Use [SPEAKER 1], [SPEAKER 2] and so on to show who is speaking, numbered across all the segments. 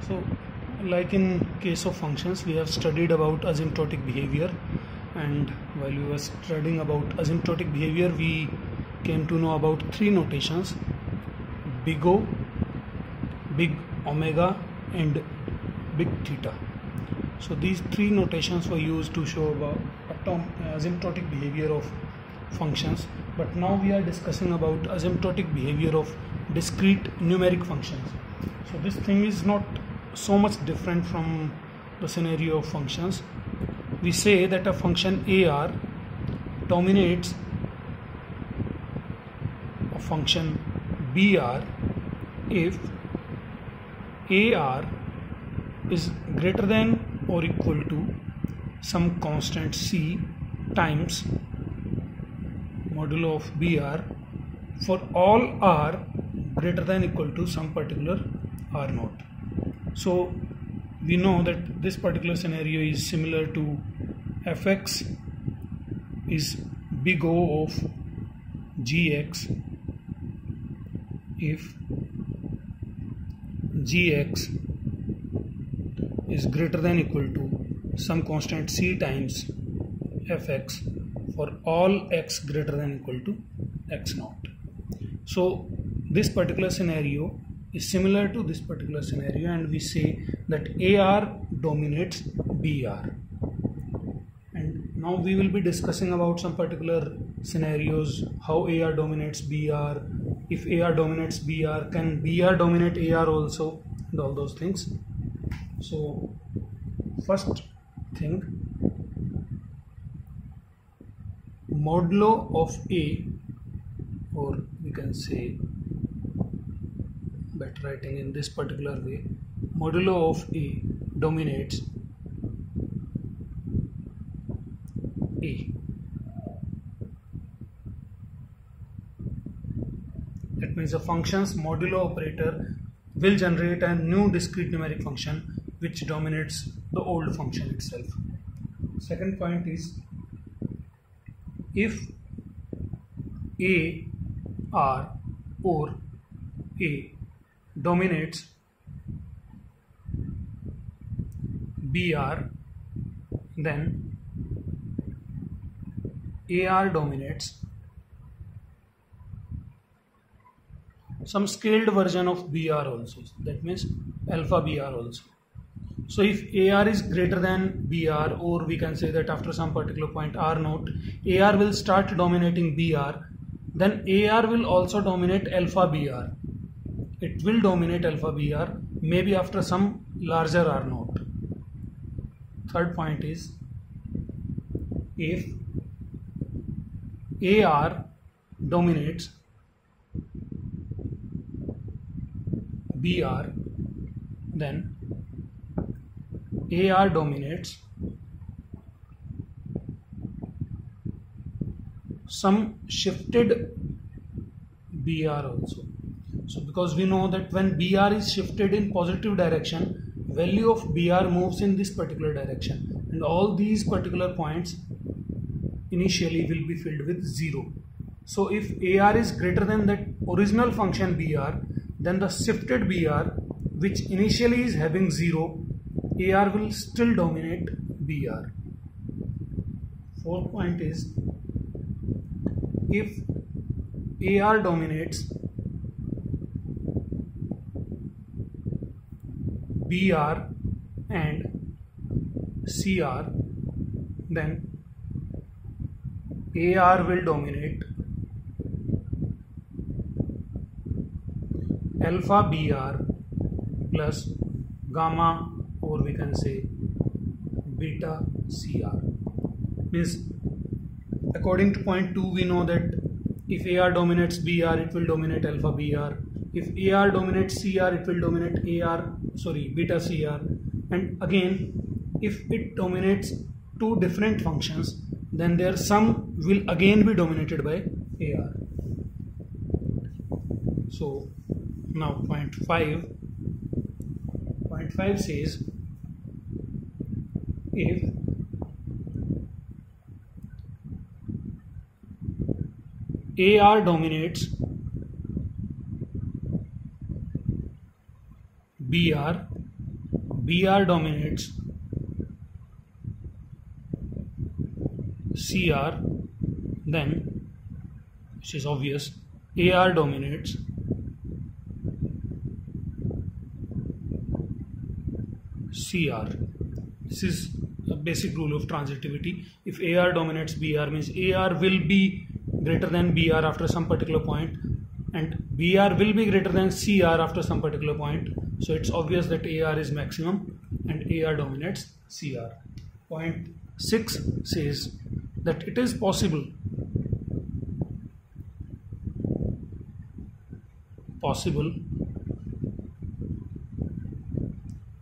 [SPEAKER 1] So, like in case of functions, we have studied about asymptotic behavior, and while we were studying about asymptotic behavior, we came to know about three notations: big O, big omega, and big theta. So these three notations were used to show about asymptotic behavior of functions. But now we are discussing about asymptotic behavior of discrete numeric functions. So this thing is not so much different from the scenario of functions. We say that a function AR dominates a function BR if AR is greater than or equal to some constant C times modulo of BR for all R greater than equal to some particular R naught. So we know that this particular scenario is similar to fx is big O of gx if gx is greater than equal to some constant c times fx for all x greater than equal to x naught. So this particular scenario is similar to this particular scenario, and we say that AR dominates BR. And now we will be discussing about some particular scenarios, how AR dominates BR, if AR dominates BR, can BR dominate AR also, and all those things. So first thing, modulo of A, or we can say better writing in this particular way, modulo of A dominates A. That means the function's modulo operator will generate a new discrete numeric function which dominates the old function itself. Second point is, if AR or A dominates BR, then AR dominates some scaled version of BR also. That means alpha BR also. So if AR is greater than BR, or we can say that after some particular point R naught, AR will start dominating BR, then AR will also dominate alpha BR. It will dominate alpha BR maybe after some larger R naught. Third point is, if AR dominates BR, then AR dominates some shifted BR also. So because we know that when BR is shifted in positive direction, value of BR moves in this particular direction, and all these particular points initially will be filled with 0. So if AR is greater than that original function BR, then the shifted BR, which initially is having 0, AR will still dominate BR. Fourth point is, if AR dominates BR and CR, then AR will dominate alpha BR plus gamma, or we can say beta CR. Means according to point 2, we know that if AR dominates BR, it will dominate alpha BR. If AR dominates CR, it will dominate beta CR. And again, if it dominates two different functions, then their sum will again be dominated by AR. So now point 5 says, if AR dominates BR BR dominates CR, then, which is obvious, AR dominates CR. This is a basic rule of transitivity. If AR dominates BR, means AR will be greater than BR after some particular point, and BR will be greater than CR after some particular point. So it's obvious that AR is maximum and AR dominates CR. Point 6 says that it is possible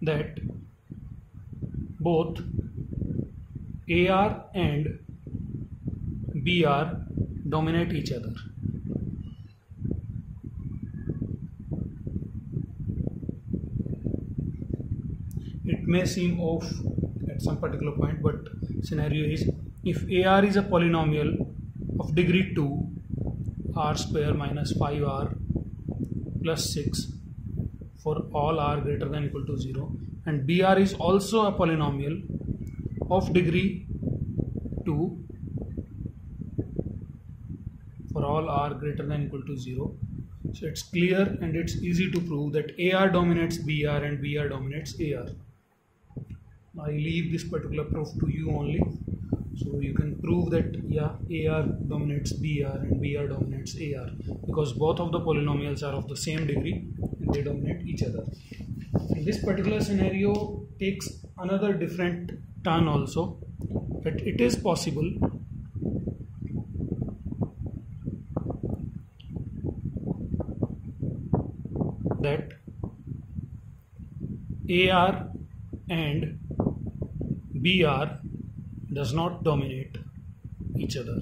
[SPEAKER 1] that both AR and BR dominate each other. It may seem off at some particular point, but scenario is if AR is a polynomial of degree 2, r square minus 5r plus 6 for all r greater than equal to 0, and BR is also a polynomial of degree 2 for all r greater than equal to 0. So it's clear and it's easy to prove that AR dominates BR and BR dominates AR. I leave this particular proof to you only, so you can prove that AR dominates BR and BR dominates AR, because both of the polynomials are of the same degree and they dominate each other. And this particular scenario takes another different turn also, that it is possible that AR and BR does not dominate each other.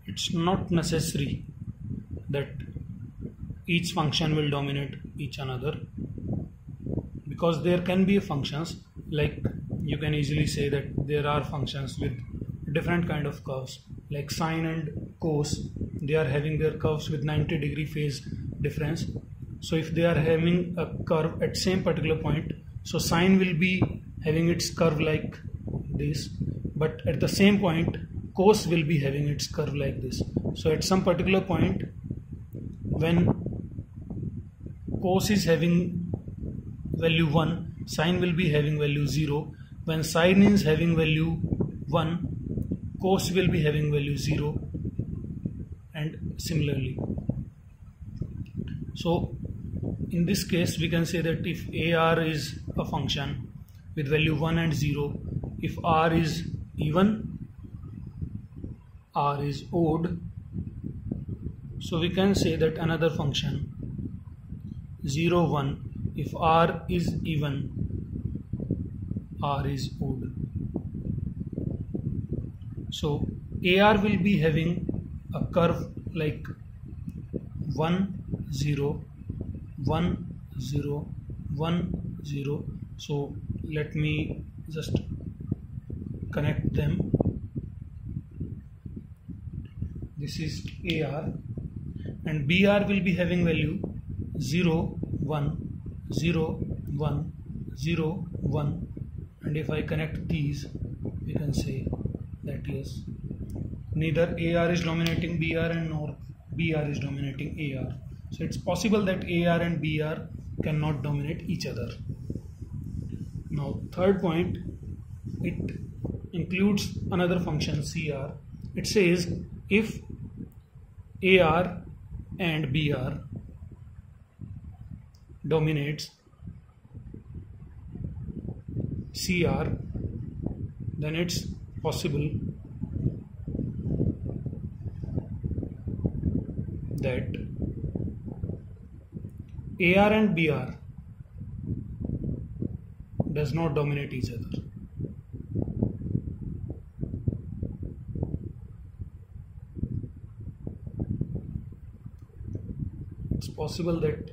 [SPEAKER 1] It's not necessary that each function will dominate each another, because there can be functions, like you can easily say that there are functions with different kind of curves, like sine and cos. They are having their curves with 90-degree phase difference. So if they are having a curve at same particular point, so sine will be having its curve like this, but at the same point cos will be having its curve like this. So at some particular point, when cos is having value 1, sine will be having value 0. When sine is having value 1, cos will be having value 0, and similarly. So in this case we can say that if AR is a function with value 1 and 0, if R is even, R is odd, so we can say that another function 0, 1, if R is even, R is odd. So AR will be having a curve like 1, 0, 1, 0, 1, 0. So let me just connect them. This is AR, and BR will be having value 0, 1, 0, 1, 0, 1, and if I connect these, we can say that yes, neither AR is dominating BR and nor BR is dominating AR. So it's possible that AR and BR cannot dominate each other. Now third point, it includes another function CR. It says if AR and BR dominates CR, then it's possible that AR and BR does not dominate each other. It's possible that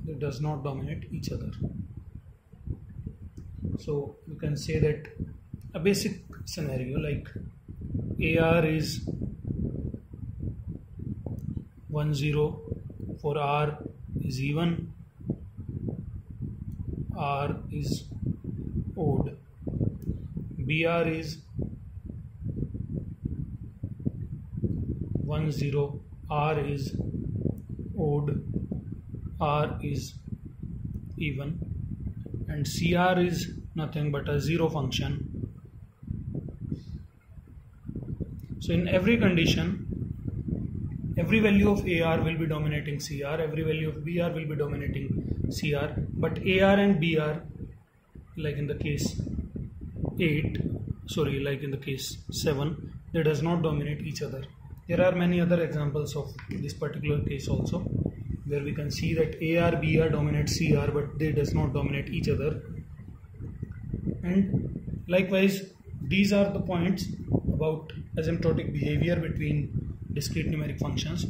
[SPEAKER 1] it does not dominate each other. So you can say that a basic scenario like AR is 1, 0 for R is even, R is odd, BR is 1 0, R is odd, R is even, and CR is nothing but a zero function. So in every condition, every value of AR will be dominating CR, every value of BR will be dominating CR, but AR and BR, like in the case 7, they does not dominate each other. There are many other examples of this particular case also, where we can see that AR, BR dominate CR, but they does not dominate each other. And likewise, these are the points about asymptotic behavior between discrete numeric functions.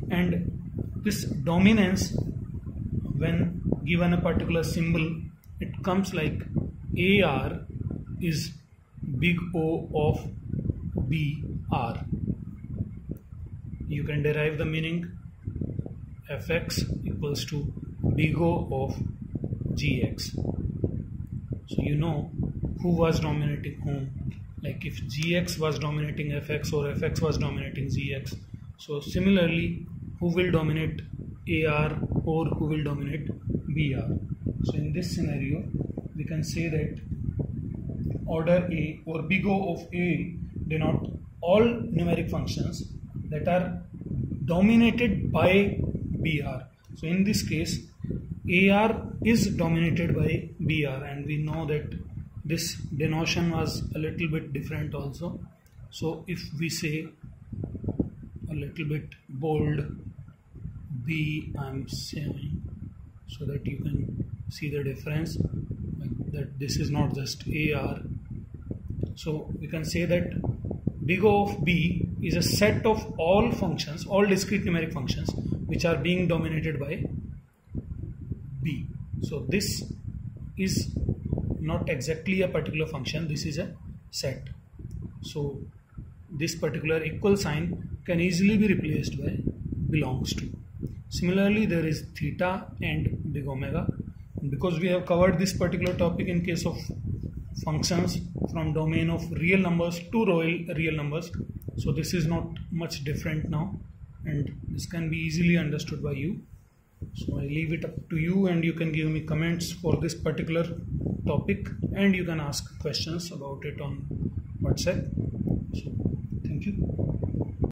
[SPEAKER 1] And this dominance, when given a particular symbol, it comes like AR is big O of BR. You can derive the meaning fx equals to big O of gx. So you know who was dominating whom. Like if gx was dominating fx or fx was dominating gx. So similarly, who will dominate AR or who will dominate BR. So in this scenario, we can say that order A or big O of A denote all numeric functions that are dominated by BR. So in this case, AR is dominated by BR, and we know that this denotation was a little bit different also. So if we say a little bit bold B, I'm saying, so that you can see the difference, that this is not just AR. So we can say that big O of B is a set of all functions, all discrete numeric functions which are being dominated by B. So this is not exactly a particular function, this is a set. So this particular equal sign can easily be replaced by belongs to. Similarly, there is theta and big omega. And because we have covered this particular topic in case of functions from domain of real numbers to real numbers, so this is not much different now, and this can be easily understood by you. So I leave it up to you, and you can give me comments for this particular topic, and you can ask questions about it on WhatsApp. So thank you.